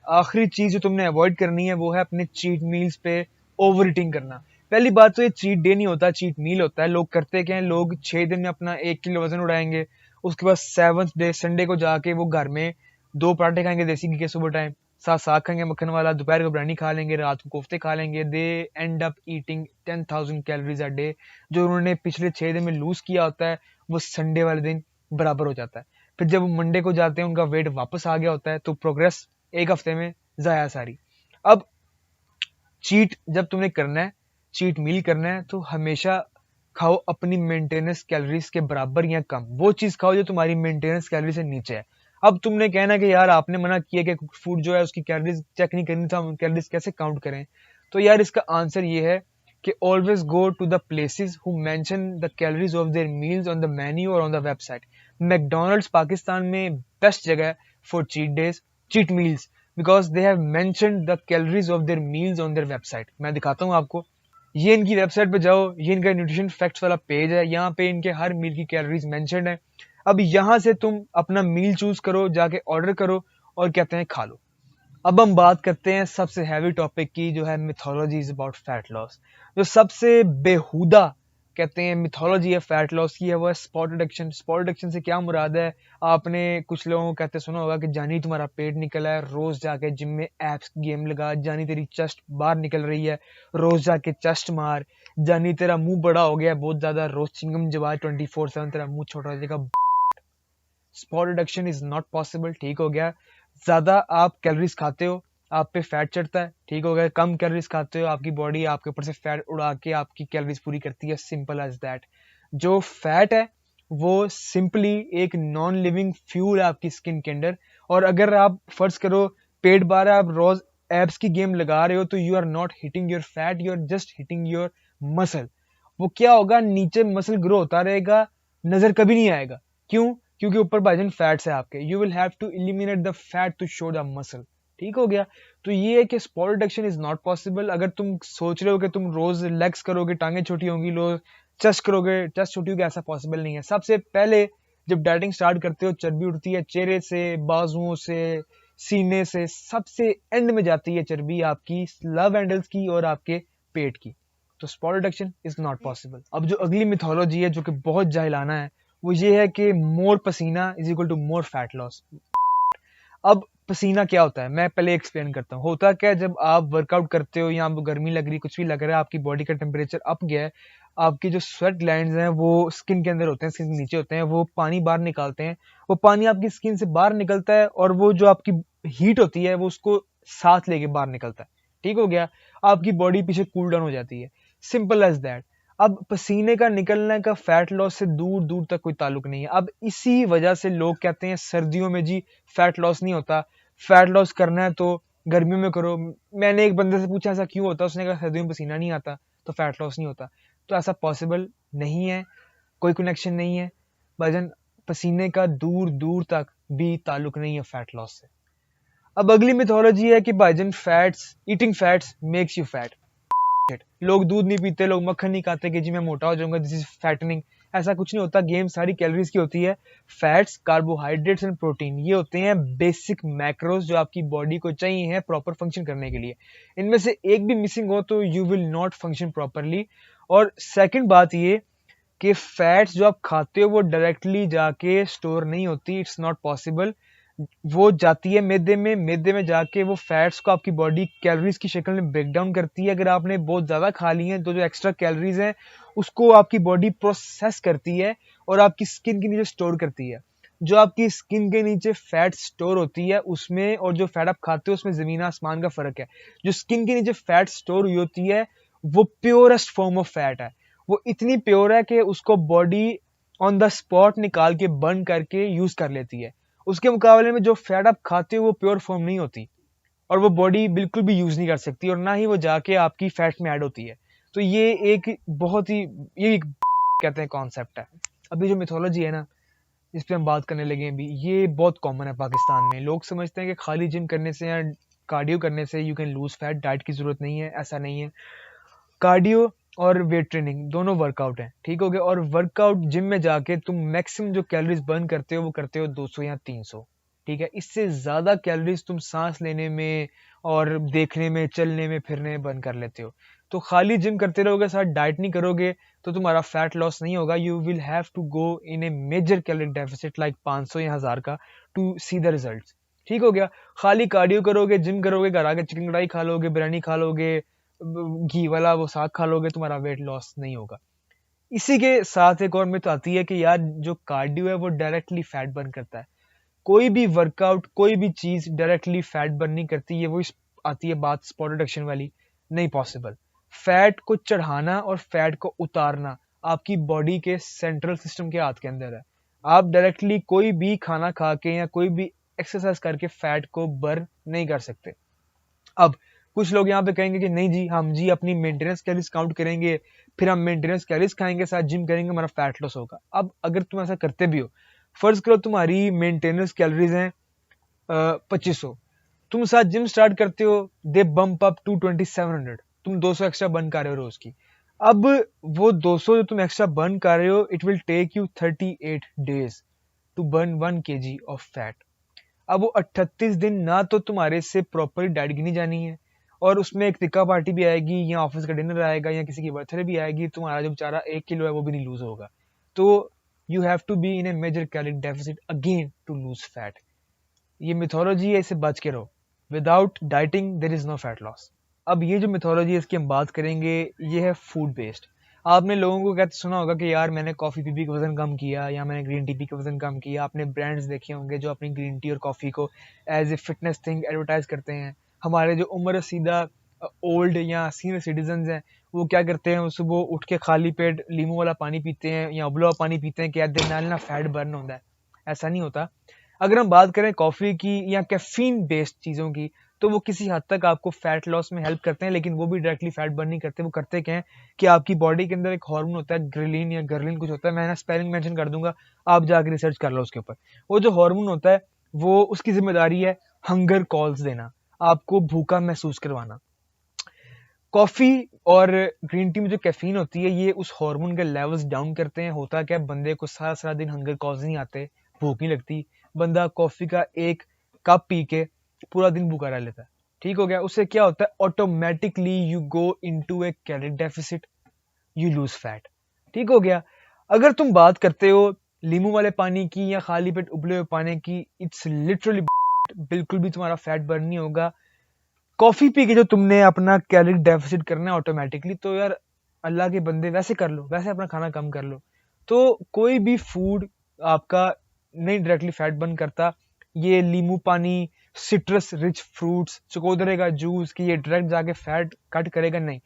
[SPEAKER 1] आखिरी चीज जो तुमने अवॉइड करनी है वो है अपने चीट मील्स पे ओवर ईटिंग करना। पहली बात तो ये चीट डे नहीं होता, चीट मील होता है। लोग करते क्या है, लोग 6 दिन में अपना 1 किलो वजन उड़ाएंगे, उसके बाद 7th डे संडे को जाके वो घर में 2 पराठे खाएंगे देसी घी के सुबह टाइम, साथ साग खाएंगे मक्खन वाला, दोपहर को बिरयानी खा लेंगे, रात को कोफ्ते खा लेंगे। They end up eating 10,000 calories a day. जो उन्होंने पिछले 6 दिन में लूज किया होता है वो संडे वाले दिन बराबर हो जाता है। फिर जब मंडे को जाते हैं उनका वेट वापस आ गया होता है, तो प्रोग्रेस 1 हफ्ते में जाया सारी। अब चीट जब तुमने करना है, चीट मील करना है, तो हमेशा खाओ अपनी मेंटेनेंस कैलोरीज के बराबर या कम। वो चीज खाओ जो तुम्हारी मेंटेनेंस कैलोरी से नीचे है। अब तुमने कहना कि यार आपने मना किया कि फूड जो है उसकी कैलोरीज चेक नहीं करनी, था हम कैलोरीज कैसे काउंट करें? तो यार इसका आंसर ये है कि always go to the places who mention the calories of their meals on the menu और on the website. McDonald's Pakistan में बेस्ट जगह है for cheat days, cheat meals, because they have mentioned the calories of their meals on their website. मैं दिखाता हूँ आपको, ये इनकी वेबसाइट पे जाओ, ये इनका न्यूट्रिशन फैक्ट्स वाला पेज है, यहाँ पे इनके हर मील की कैलोरीज मेंशन्ड है। अब यहाँ से तुम अपना मील चूज करो, जाके ऑर्डर करो और कहते हैं खा लो। अब हम बात करते हैं सबसे हैवी टॉपिक की, जो है मिथोलॉजीज अबाउट फैट लॉस। जो सबसे बेहुदा कहते हैं मिथोलॉजी है फैट लॉस की, है वो है स्पॉट रिडक्शन। स्पॉट रिडक्शन से क्या मुराद है? आपने कुछ लोगों को कहते सुना होगा कि जानी तुम्हारा पेट निकला है, रोज जाके जिम में एप्स गेम लगा, जानी तेरी चेस्ट बाहर निकल रही है, रोज जाके चेस्ट मार, जानी तेरा मुंह बड़ा हो गया बहुत ज्यादा, रोज चिंगम जवा 24/7, तेरा मुंह छोटा हो जाएगा। Spot reduction is not possible, ठीक हो गया। ज्यादा आप कैलोरीज खाते हो, आप पे फैट चढ़ता है, ठीक हो गया। कम कैलोरीज खाते हो, आपकी बॉडी आपके ऊपर से फैट उड़ा के आपकी कैलोरीज पूरी करती है, सिंपल एज दैट। जो फैट है वो सिंपली एक नॉन लिविंग फ्यूल है आपकी स्किन के अंदर। और अगर आप फर्ज करो पेट बार आप रोज एब्स की गेम लगा रहे हो, तो you are not hitting your fat, you are just hitting your muscle. वो क्या होगा, नीचे मसल ग्रो होता रहेगा, नजर कभी नहीं आएगा। क्यों? क्योंकि ऊपर भाईजान फैट्स है आपके। You will have to eliminate the fat to show the muscle, ठीक हो गया। तो ये है कि spot reduction is not possible. अगर तुम सोच रहे हो कि तुम रोज लेग्स करोगे, टांगे छोटी होंगी, रोज चेस्ट करोगे, चेस्ट छोटी होगी, ऐसा पॉसिबल नहीं है। सबसे पहले जब डाइटिंग स्टार्ट करते हो, चर्बी उठती है चेहरे से, बाजुओं से, सीने से, सबसे एंड में जाती है चर्बी आपकी लव हैंडल्स की और आपके पेट की। तो spot reduction is not possible. अब जो अगली मिथोलॉजी है जो कि बहुत जाहिलाना है, वो ये है कि मोर पसीना is equal to more fat loss. अब पसीना क्या होता है मैं पहले एक्सप्लेन करता हूँ। होता क्या है, जब आप वर्कआउट करते हो या आपको गर्मी लग रही, कुछ भी लग रहा है, आपकी बॉडी का टेम्परेचर अप गया है, आपकी जो स्वेट ग्लैंड्स हैं वो स्किन के अंदर होते हैं, स्किन के नीचे होते हैं, वो पानी बाहर निकालते हैं। वो पानी आपकी स्किन से बाहर निकलता है और वो जो आपकी हीट होती है वो उसको साथ लेके बाहर निकलता है, ठीक हो गया। आपकी बॉडी पीछे कूल डाउन हो जाती है, सिंपल एज दैट। अब पसीने का निकलने का फैट लॉस से दूर दूर तक कोई ताल्लुक नहीं है। अब इसी वजह से लोग कहते हैं सर्दियों में जी फैट लॉस नहीं होता, फैट लॉस करना है तो गर्मियों में करो। मैंने एक बंदे से पूछा ऐसा क्यों होता, उसने कहा सर्दियों में पसीना नहीं आता तो फैट लॉस नहीं होता। तो ऐसा पॉसिबल नहीं है, कोई कनेक्शन नहीं है भाईजान। पसीने का दूर दूर तक भी ताल्लुक नहीं है फैट लॉस से। अब अगली मिथोलॉजी है कि भाईजान fats, eating fats makes you fat. लोग दूध नहीं पीते, लोग मक्खन नहीं खाते कि जी मैं मोटा हो जाऊंगा, दिस इज फैटनिंग। ऐसा कुछ नहीं होता, गेम सारी कैलोरीज की होती है। फैट्स, कार्बोहाइड्रेट्स एंड प्रोटीन, ये होते हैं बेसिक मैक्रोज जो आपकी बॉडी को चाहिए है प्रॉपर फंक्शन करने के लिए। इनमें से एक भी मिसिंग हो तो you will not function properly. और सेकंड बात ये कि फैट्स जो आप खाते हो वो डायरेक्टली जाके स्टोर नहीं होती, इट्स नॉट पॉसिबल। वो जाती है मैदे में, मैदे में जाके वो फैट्स को आपकी बॉडी कैलोरीज की शक्ल में ब्रेक डाउन करती है। अगर आपने बहुत ज्यादा खा ली है तो जो एक्स्ट्रा कैलोरीज हैं उसको आपकी बॉडी प्रोसेस करती है और आपकी स्किन के नीचे स्टोर करती है। जो आपकी स्किन के नीचे फैट स्टोर होती है उसमें और जो फैट आप खाते हो उसमें जमीन आसमान का फर्क है। जो स्किन के नीचे फैट स्टोर हुई होती है वो प्योरेस्ट फॉर्म ऑफ फैट है। वो इतनी प्योर है कि उसको बॉडी ऑन द स्पॉट निकाल के बर्न करके यूज कर लेती है। उसके मुकाबले में जो फैट आप खाते हो वो प्योर फॉर्म नहीं होती और वो बॉडी बिल्कुल भी यूज नहीं कर सकती और ना ही वो जाके आपकी फैट में ऐड होती है। तो ये एक बहुत ही ये एक कहते हैं कॉन्सेप्ट है। अभी जो मिथोलॉजी है ना जिस पे हम बात करने लगे हैं अभी, ये बहुत कॉमन है पाकिस्तान में। लोग समझते हैं कि खाली जिम करने से या कार्डियो करने से you can lose fat, diet की जरूरत नहीं है। ऐसा नहीं है। कार्डियो और वेट ट्रेनिंग दोनों वर्कआउट है, ठीक हो गया। और वर्कआउट जिम में जाके तुम मैक्सिमम जो कैलोरीज बर्न करते हो वो करते हो 200 या 300, ठीक है। इससे ज्यादा कैलोरीज तुम सांस लेने में और देखने में, चलने में, फिरने में बर्न कर लेते हो। तो खाली जिम करते रहोगे, साथ डाइट नहीं करोगे तो तुम्हारा फैट लॉस नहीं होगा। You will have to go in a major calorie deficit like 500 या 1000 का टू सी द रिजल्ट, ठीक हो गया। खाली कार्डियो करोगे, जिम करोगे, घर आके चिकन कढ़ाई खा लोगे, बिरयानी खा लोगे, घी वाला वो साग खा लोगे, तुम्हारा वेट लॉस नहीं होगा। इसी के साथ एक और मिथ आती है कि यार जो कार्डियो है वो डायरेक्टली फैट बर्न करता है। कोई भी वर्कआउट, कोई भी चीज डायरेक्टली फैट बर्न नहीं करती। ये वो आती है बात स्पॉट रिडक्शन वाली, नहीं पॉसिबल। फैट को चढ़ाना और फैट को उतारना आपकी बॉडी के सेंट्रल सिस्टम के हाथ के अंदर है। आप डायरेक्टली कोई भी खाना खा के या कोई भी एक्सरसाइज करके फैट को बर्न नहीं कर सकते। अब कुछ लोग यहाँ पे कहेंगे कि नहीं जी, हम जी अपनी मेंटेनेंस कैलोरीज काउंट करेंगे, फिर हम मेंटेनेंस कैलोरीज खाएंगे, साथ जिम करेंगे, हमारा फैट लॉस होगा। अब अगर तुम ऐसा करते भी हो, फर्ज करो तुम्हारी मेंटेनेंस कैलोरीज हैं 2500, तुम साथ जिम स्टार्ट करते हो, दे बम्प अप टू 2700, तुम 200 एक्स्ट्रा बर्न कर रहे हो रोज की। अब वो 200 जो तुम एक्स्ट्रा बर्न कर रहे हो, it will take you 38 days to burn 1 kg off fat. अब वो 38 दिन ना तो तुम्हारे से प्रॉपर डाइट गिनी जानी है, और उसमें एक तिक्का पार्टी भी आएगी या ऑफिस का डिनर आएगा या किसी की बर्थडे भी आएगी, तुम्हारा जो बेचारा 1 किलो है वो भी नहीं लूज होगा। तो you have to be in a major calorie deficit again to lose fat. ये मिथोलॉजी है, इसे बच के रहो। Without dieting there is no fat loss. अब ये जो मिथोलॉजी है इसकी हम बात करेंगे, ये है फूड बेस्ड। आपने लोगों को कहते सुना होगा कि यार मैंने कॉफी पी पी के वजन कम किया या मैंने ग्रीन टी पी के वजन कम किया। आपने ब्रांड्स देखे होंगे जो अपनी ग्रीन टी और कॉफी को as a fitness thing advertise करते हैं। हमारे जो उम्र सीधा ओल्ड या सीनियर सिटीजन हैं वो क्या करते हैं, वो सुबह उठ के खाली पेट लीमू वाला पानी पीते हैं या उबला हुआ पानी पीते हैं कि यार नाल ना फैट बर्न होता है। ऐसा नहीं होता। अगर हम बात करें कॉफी की या कैफीन बेस्ड चीजों की, तो वो किसी हद तक आपको फैट लॉस में हेल्प करते हैं, लेकिन वो भी डायरेक्टली फैट बर्न नहीं करते। वो करते क्या है कि आपकी बॉडी के अंदर एक हार्मोन होता है, ग्रेलिन या गर्लिन कुछ होता है, मैं स्पेलिंग मेंशन कर दूंगा, आप जाकर रिसर्च कर लो उसके ऊपर। वो जो हार्मोन होता है वो उसकी जिम्मेदारी है हंगर कॉल्स देना, आपको भूखा महसूस करवाना। कॉफी और ग्रीन टी में जो कैफीन होती है ये उस हार्मोन के लेवल्स डाउन करते हैं। होता क्या है, बंदे को सारा सारा दिन हंगर कॉल्स नहीं आते, भूख नहीं लगती, बंदा कॉफी का एक कप पी के पूरा दिन भूखा रह लेता है, ठीक हो गया। उससे क्या होता है, automatically you go into A calorie deficit, you lose fat, ठीक हो गया। अगर तुम बात करते हो लीमू वाले पानी की या खाली पेट उबले हुए पानी की, इट्स लिटरली बिल्कुल भी तुम्हारा फैट बर्न नहीं होगा। कॉफी पी के जो तुमने अपना कैलोरी डेफिसिट करना है ऑटोमेटिकली, तो यार अल्लाह के बंदे वैसे कर लो, वैसे अपना खाना कम कर लो। तो कोई भी फूड आपका नहीं डायरेक्टली फैट बर्न करता। ये नींबू पानी, सिट्रस रिच फ्रूट्स, चकोतरे का जूस कि ये डायरेक्ट जाके फैट कट करेगा, नहीं।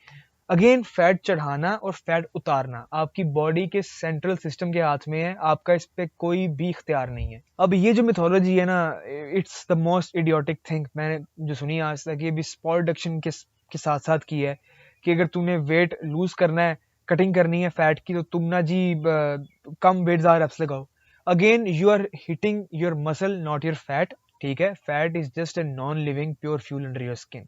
[SPEAKER 1] अगेन फैट चढ़ाना और फैट उतारना आपकी बॉडी के सेंट्रल सिस्टम के हाथ में है, आपका इस पे कोई भी इख्तियार नहीं है। अब ये जो मिथोलॉजी है ना, it's the most idiotic thing मैंने जो सुनी आज तक, ये भी स्पॉट रिडक्शन के साथ साथ की है कि अगर तूने वेट लूज करना है, कटिंग करनी है फैट की, तो तुम ना जी कम वेट ज़्यादा रेप्स लगाओ। Again you are hitting your muscle not your fat, ठीक है। Fat is just a non living pure fuel under your skin.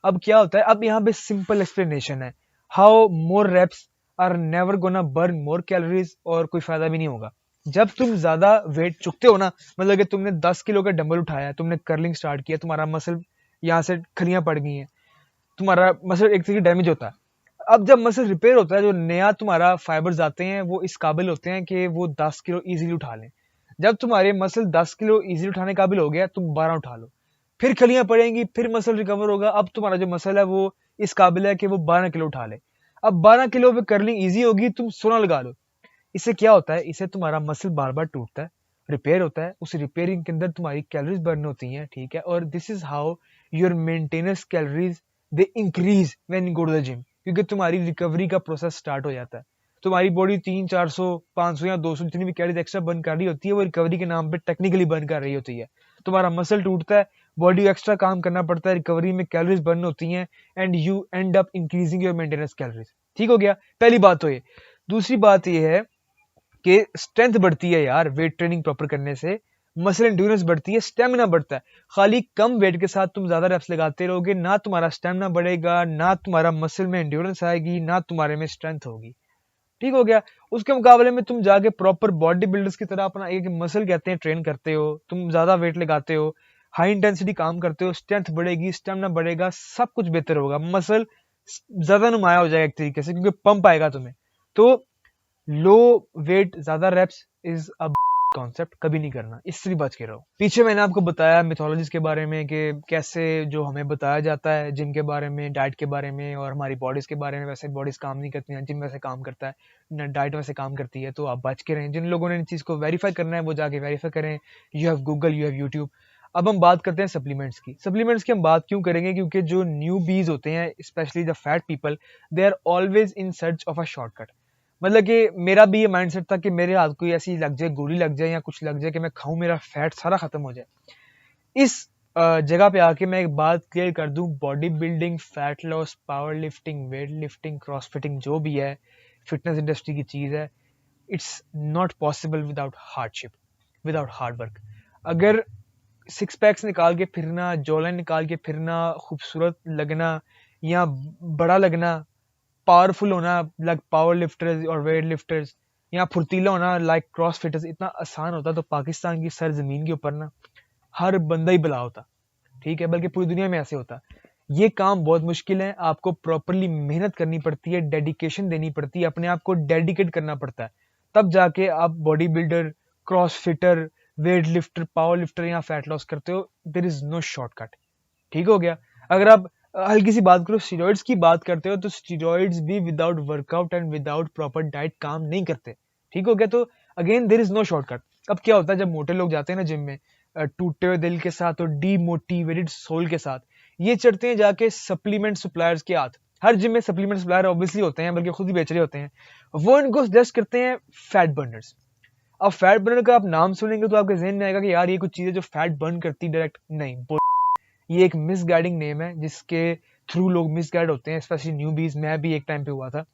[SPEAKER 1] अब क्या होता है, अब यहाँ पे सिंपल एक्सप्लेनेशन है, how more reps are never gonna burn more calories, और कोई फायदा भी नहीं होगा। जब तुम ज्यादा वेट चुकते हो ना, मतलब कि तुमने 10 किलो का डंबल उठाया, तुमने कर्लिंग स्टार्ट किया, तुम्हारा मसल यहाँ से खलियां पड़ गई हैं, तुम्हारा मसल एक तरीके डैमेज होता है। अब जब मसल रिपेयर होता है, जो नया तुम्हारा फाइबर्स आते हैं वो इस काबिल होते हैं कि वो 10 किलो इजीली उठा लें। जब तुम्हारे मसल 10 किलो इजीली उठाने काबिल हो गया, तुम 12 उठा लो, फिर खलियां पड़ेंगी, फिर मसल रिकवर होगा। अब तुम्हारा जो मसल है वो इस काबिल है कि वो 12 किलो उठा ले। अब 12 किलो पे कर्लिंग इजी होगी, तुम 16 लगा लो। इससे क्या होता है, इससे तुम्हारा मसल बार बार टूटता है रिपेयर होता है, उस रिपेयरिंग के अंदर तुम्हारी कैलोरीज बर्न होती हैं, ठीक है। और this is how your maintenance calories they increase when you go to the gym, क्योंकि तुम्हारी रिकवरी का प्रोसेस स्टार्ट हो जाता है। तुम्हारी बॉडी 300, 400, 500 या 200 जितनी भी कैलोरीज एक्स्ट्रा बर्न कर रही होती है, वो रिकवरी के नाम पे टेक्निकली बर्न कर रही होती है। तुम्हारा मसल टूटता है, बॉडी को एक्स्ट्रा काम करना पड़ता है, रिकवरी में कैलोरीज बर्न होती हैं, and you end up increasing your maintenance calories. ठीक हो गया, पहली बात तो ये। दूसरी बात ये है कि स्ट्रेंथ बढ़ती है यार वेट ट्रेनिंग प्रॉपर करने से, मसल एंड्योरेंस बढ़ती है, स्टेमिना बढ़ता है। खाली कम वेट के साथ तुम ज्यादा रेप्स लगाते रहोगे, ना तुम्हारा स्टेमिना बढ़ेगा, ना तुम्हारा मसल में एंड्योरेंस आएगी, ना तुम्हारे में स्ट्रेंथ होगी। ठीक हो गया। उसके मुकाबले में तुम जाके प्रॉपर बॉडी बिल्डर्स की तरह अपना एक मसल कहते हैं ट्रेन करते हो, तुम ज्यादा वेट लगाते हो, हाई इंटेंसिटी काम करते हो, स्ट्रेंथ बढ़ेगी, स्टेमिना बढ़ेगा, सब कुछ बेहतर होगा, मसल ज्यादा नुमाया हो जाएगा एक तरीके से, क्योंकि पंप आएगा तुम्हें। तो लो वेट ज्यादा रेप्स इज अ कॉन्सेप्ट, कभी नहीं करना, इससे भी बच के रहो। पीछे मैंने आपको बताया मिथोलॉजीज के बारे में कि कैसे जो हमें बताया जाता है जिम के बारे में, डाइट के बारे में और हमारी बॉडीज के बारे में, वैसे बॉडीज काम नहीं करती हैं, जिम वैसे काम करता है ना, डाइट वैसे काम करती है। तो आप बच के रहें। जिन लोगों ने इन चीज को वेरीफाई करना है वो जाके वेरीफाई करें। You have Google, you have YouTube. अब हम बात करते हैं सप्लीमेंट्स की। सप्लीमेंट्स की हम बात क्यों करेंगे, क्योंकि जो न्यू बीज होते हैं, specially the fat people, they are always in search of a shortcut. मतलब कि मेरा भी ये माइंडसेट था कि मेरे हाथ कोई ऐसी लग जाए, गोली लग जाए या कुछ लग जाए कि मैं खाऊं, मेरा फैट सारा खत्म हो जाए। इस जगह पे आके मैं एक बात क्लियर कर दूं, body building, fat loss, power lifting, weight lifting, crossfitting, जो भी है फिटनेस इंडस्ट्री की चीज है, it's not possible without hardship, without hard work. अगर सिक्स पैक्स निकाल के फिरना, जॉलाइन निकाल के फिरना, खूबसूरत लगना या बड़ा लगना, पावरफुल होना लाइक पावर लिफ्टर्स और वेट लिफ्टर्स, या फुर्तीला होना लाइक क्रॉस फिटर्स इतना आसान होता तो पाकिस्तान की सर जमीन के ऊपर ना हर बंदा ही भला होता, ठीक है, बल्कि पूरी दुनिया में ऐसे होता। ये काम बहुत मुश्किल है, आपको प्रॉपरली मेहनत करनी पड़ती है, डेडिकेशन देनी पड़ती है, अपने आप को डेडिकेट करना पड़ता है, तब जाके आप body builder, cross fitter, weight lifter, power lifter या फैट लॉस करते हो। There is no shortcut. ठीक हो गया। अगर आप हल्की सी बात करो, स्टीरॉइड्स की बात करते हो, तो स्टीरॉइड्स भी without workout and without proper diet काम नहीं करते। ठीक हो गया। तो again there is no shortcut. अब क्या होता है जब मोटे लोग जाते हैं ना जिम में, टूटे हुए दिल के साथ और डीमोटिवेटेड सोल के साथ, ये चढ़ते हैं जाके सप्लीमेंट सप्लायर्स के हाथ। हर जिम में सप्लीमेंट सप्लायर ऑब्वियसली होते हैं, बल्कि खुद ही बेच रहे होते हैं। वो इनको सजेस्ट करते हैं फैट बर्नर्स। अब फैट बर्नर का आप नाम सुनेंगे तो आपके जहन में आएगा कि यार ये कुछ चीजें जो फैट बर्न करती डायरेक्ट, नहीं, ये एक मिसगाइडिंग नेम है जिसके थ्रू लोग मिसगाइड होते हैं, स्पेशली न्यूबीज। मैं भी एक टाइम पे हुआ था।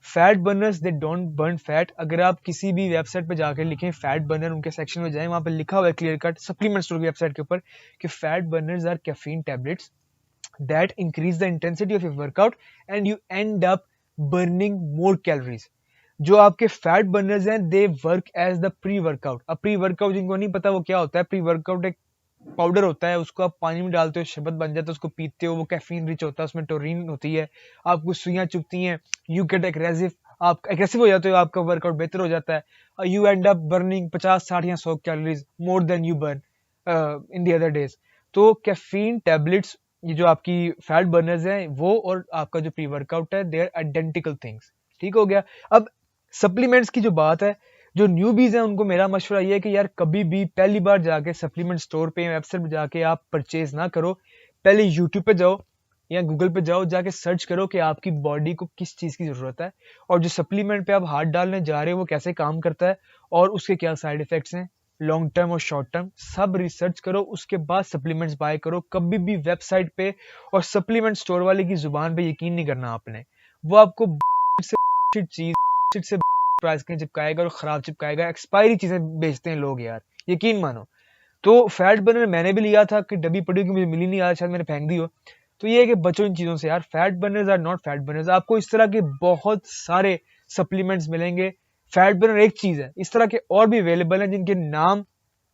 [SPEAKER 1] Fat Berners they don't burn fat. अगर आप किसी भी वेबसाइट पे जाकर लिखें फैट बर्नर, उनके सेक्शन में जाएं, वहां पे लिखा हुआ है क्लियर कट सप्लीमेंट स्टोर की वेबसाइट के ऊपर कि fat burners are caffeine tablets that increase the intensity of your workout and you end up burning more calories. जो आपके फैट बर्नर्स हैं they work as the pre workout. अब pre workout जिनको नहीं पता वो क्या होता है, प्री वर्कआउट एक पाउडर होता है, उसको आप पानी में डालते हो, शरबत बन जाता है, उसको पीते हो, वो कैफीन रिच होता है, उसमें टोरिन होती है, आपको सुइयां चुभती हैं, यू गेट एग्रेसिव, आप एग्रेसिव हो जाते हो, आपका वर्कआउट बेहतर हो जाता है, यू एंड अप बर्निंग 50, 60 या 100 calories more then you burn in the other days. तो कैफीन टैबलेट्स, ये जो आपकी फैट बर्नर्स हैं, वो और आपका जो प्री वर्कआउट है, दे आर आइडेंटिकल थिंग्स। ठीक हो गया। अब सप्लीमेंट्स की जो बात है, जो न्यूबीज हैं उनको मेरा मशवरा ये है कि यार कभी भी पहली बार जाके सप्लीमेंट स्टोर पे वेबसाइट पे जाके आप परचेज ना करो। पहले यूट्यूब पे जाओ या गूगल पे जाओ, जाके सर्च करो कि आपकी बॉडी को किस चीज की जरूरत है और जो सप्लीमेंट पे आप हाथ डालने जा रहे हो वो कैसे काम करता है और उसके क्या साइड इफेक्ट्स हैं, लॉन्ग टर्म और शॉर्ट टर्म, सब रिसर्च करो, उसके बाद सप्लीमेंट्स बाय करो। कभी भी वेबसाइट पे और सप्लीमेंट स्टोर वाले की जुबान पे यकीन नहीं करना आपने। वो आपको से चीज से प्राइस के चिपकाएगा और खराब चिपकाएगा, एक्सपायरी चीजें बेचते हैं लोग यार, यकीन मानो। तो फैट बर्नर मैंने भी लिया था कि डब्बी पड़ी, मुझे मिली नहीं, आज शायद मैंने फेंक दी हो। तो ये है कि बचो इन चीजों से यार, fat burners are not fat burners. आपको इस तरह के बहुत सारे सप्लीमेंट्स मिलेंगे। फैट बर्नर एक चीज है, इस तरह के और भी अवेलेबल हैं जिनके नाम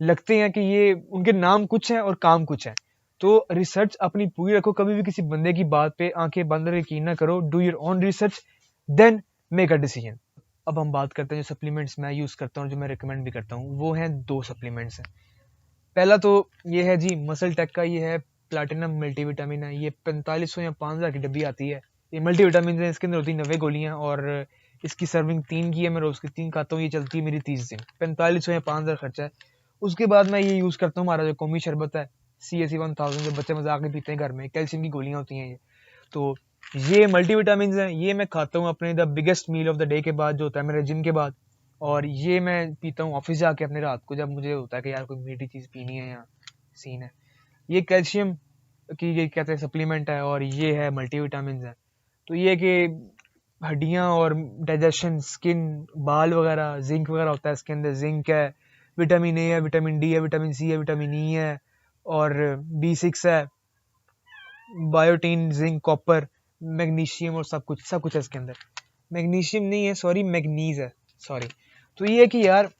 [SPEAKER 1] लगते हैं कि ये उनके नाम कुछ है और काम कुछ है। तो रिसर्च अपनी पूरी रखो, कभी भी किसी बंदे की बात पे आंखें बंद कर यकीन ना करो। Do your own research then make a decision. अब हम बात करते हैं जो सप्लीमेंट्स मैं यूज करता हूँ, जो मैं रिकमेंड भी करता हूँ, वो हैं दो सप्लीमेंट्स हैं। पहला तो ये है जी मसल टेक का, ये है प्लैटिनम मल्टीविटामिन है। ये 4500 या 5000 की डब्बी आती है। ये मल्टीविटामिन है, इसके अंदर होती है 90 गोलियां और इसकी सर्विंग 3 की है। मैं रोज की 3 खाता हूँ, ये चलती है मेरी 30 दिन। 4500 या 5000 खर्चा है। उसके बाद मैं ये यूज़ करता हूँ हमारा जो कौमी शरबत है, CAC 1000, जो बच्चे मजाक में पीते हैं घर में, कैल्शियम की गोलियाँ होती हैं ये। तो ये मल्टीविटामिन हैं, ये मैं खाता हूँ अपने the biggest meal of the day के बाद, जो होता है मेरे जिम के बाद। और ये मैं पीता हूँ ऑफिस जाके अपने रात को, जब मुझे होता है कि यार कोई मीठी चीज़ पीनी है या सीन है। ये कैल्शियम की ये कहते हैं सप्लीमेंट है, और ये है मल्टीविटामिन है। तो ये कि हड्डियाँ और डाइजेशन, स्किन, बाल वगैरह, जिंक वगैरह होता है इसके अंदर। जिंक है, विटामिन ए है, विटामिन डी है, विटामिन सी है, विटामिन ई है, और B6 है, बायोटीन, जिंक, कॉपर, मैग्नीशियम, और सब कुछ है इसके अंदर। मैग्नीशियम नहीं है, सॉरी, मैग्नीज है, सॉरी। तो ये है कि यार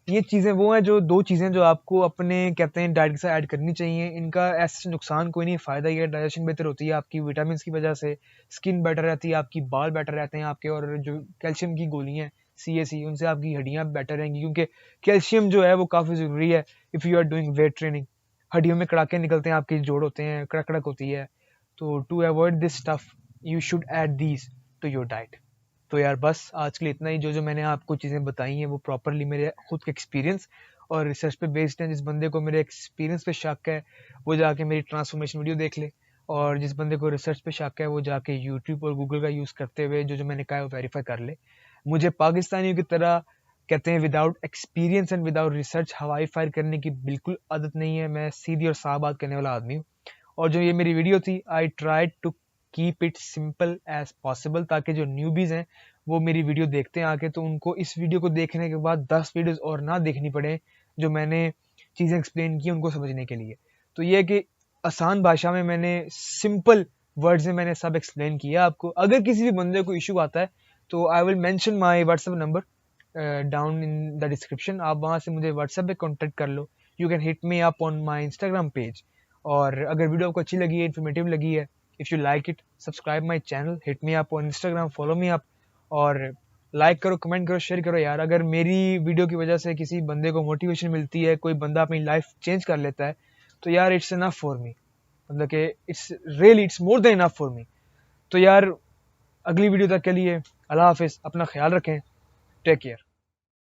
[SPEAKER 1] ये चीज़ें वो हैं, जो दो चीज़ें जो आपको अपने कहते हैं डाइट के साथ ऐड करनी चाहिए। इनका ऐसे नुकसान कोई नहीं, फ़ायदा ये है, डाइजेशन बेहतर होती है आपकी विटामिन की वजह से, स्किन बेटर रहती है आपकी, बाल बेटर रहते हैं आपके, और जो कैल्शियम की गोलियाँ CAC, उनसे आपकी हड्डियाँ बेटर रहेंगी, क्योंकि कैल्शियम जो है वो काफ़ी ज़रूरी है if you are doing weight training. हड्डियों में कड़ाके निकलते हैं, आपके जोड़ होते हैं, कड़क कड़क होती है। तो to avoid this stuff you should add these to your diet. तो यार बस आज के लिए इतना ही। जो जो मैंने आपको चीज़ें बताई हैं वो प्रॉपरली मेरे खुद के एक्सपीरियंस और रिसर्च पे बेस्ड हैं। जिस बंदे को मेरे एक्सपीरियंस पे शक है वो जाके मेरी ट्रांसफॉर्मेशन वीडियो देख ले, और जिस बंदे को रिसर्च पे शक है वो जाके यूट्यूब और गूगल का यूज़ करते हुए जो जो मैंने कहा है वो वेरीफाई कर ले। मुझे पाकिस्तानियों की तरह कहते हैं without experience and without research हवाई फायर करने की बिल्कुल आदत नहीं है। मैं सीधी और साफ बात करने वाला आदमी हूँ। और जो ये मेरी वीडियो थी, I try to keep it simple as possible, ताकि जो न्यूबीज हैं वो मेरी वीडियो देखते हैं आके, तो उनको इस वीडियो को देखने के बाद 10 वीडियोस और ना देखनी पड़े जो मैंने चीज़ें एक्सप्लेन की उनको समझने के लिए। तो ये है कि आसान भाषा में मैंने सिंपल वर्ड्स में मैंने सब एक्सप्लेन किया आपको। अगर किसी भी बंदे को इशू आता है तो I will mention my WhatsApp number down in the description. आप वहाँ से मुझे व्हाट्सएप पे कॉन्टेक्ट कर लो। You can hit me up on my Instagram page. और अगर वीडियो आपको अच्छी लगी है, इन्फॉर्मेटिव लगी है, if you like it, subscribe my channel, hit me up on Instagram, follow me up, और लाइक करो, कमेंट करो, शेयर करो यार। अगर मेरी वीडियो की वजह से किसी बंदे को मोटिवेशन मिलती है, कोई बंदा अपनी लाइफ चेंज कर लेता है, तो यार इट्स इनफ फॉर मी। मतलब कि it's more than enough for me. तो यार अगली वीडियो तक के लिए अल्लाह हाफिज़, अपना ख्याल रखें, टेक केयर।